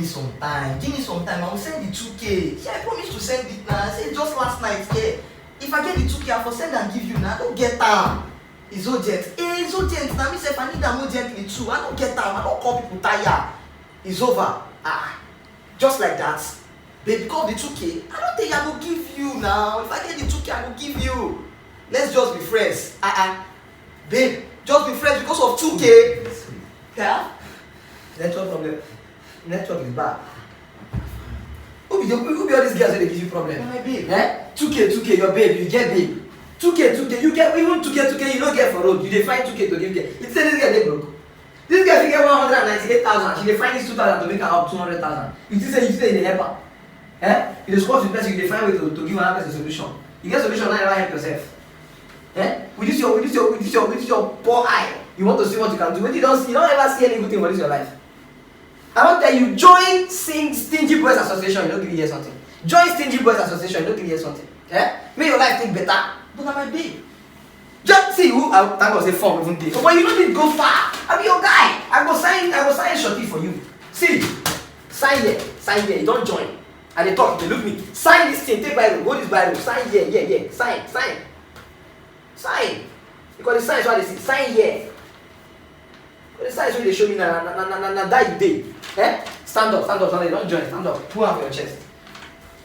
me some time. Give me some time. I will send the 2K. Yeah, I promise to send it now. I said just last night. Yeah. If I get the 2K, I will send and give you now. I don't get time. It's urgent. It's urgent. Now me say if I need them urgently too. I don't get time. I don't call people tired. It's over. Just like that. Babe, because the 2K, I don't think I will give you now. If I get the 2K, I will give you. Let's just be friends. Babe, just be friends because of 2K. Yeah? Network problem. Network is bad. Who be all these girls that they give you problem? My babe. 2K, your babe, you get babe. 2K, you get even 2K, you don't get for road. You dey find 2K to give girl. You say this girl dey broke. This girl fit get 198,000. She dey find this 2,000 to make her up 200,000. You say you dey help her. You dey squat with person, you dey find way to give another person a solution. You get solution now, you never help yourself. With this your poor eye, you want to see what you can do. When you don't ever see any good thing for this your life. I don't tell you, join Stingy Boys Association, you don't give me hear something. Join Stingy Boys Association, you don't give me hear something. Make your life think better. But I'm my babe. Just see who I thank God say form even day. But you don't need to go far. I be your guy. I go sign shorty for you. See, sign here, you don't join. And they talk, they look me. Sign this thing, take Bible, go this Bible, sign here, yeah. Sign. Because the sign is what they see. Sign here. Because the sign is what they show me now that you did. Stand up, you don't join, stand up. Put up your chest.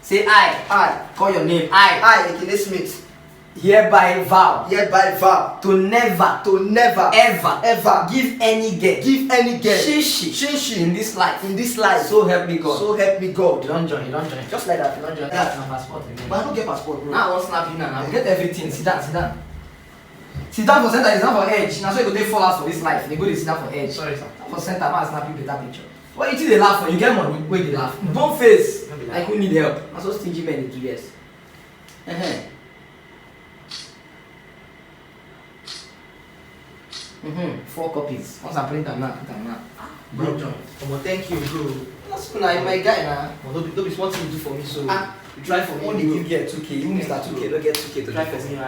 Say I. Call your name. I, Ekene Smith. Hereby vow To never ever give any girl shishi in this life. So help me God. You don't join. Just like that, you don't join. That's my passport. But I don't get passport, bro. Now I want snap you now. Get everything. Sit down. Sit down for center, it's not for edge. Now so you go take 4 hours for this life. They go to sit down for edge. Sorry, sir. For center, man, snap you better picture. What you think they laugh for? You get money, wait they laugh. Don't face. Like who need help. I'm so stingy men in 2 years. 4 copies. Once I print them now, Bro, thank you, bro. That's my guy now. Don't be smart thing you do for me, so You try for me. Only you get 2K. You Mr. 2K, don't get 2K to try try for me, right?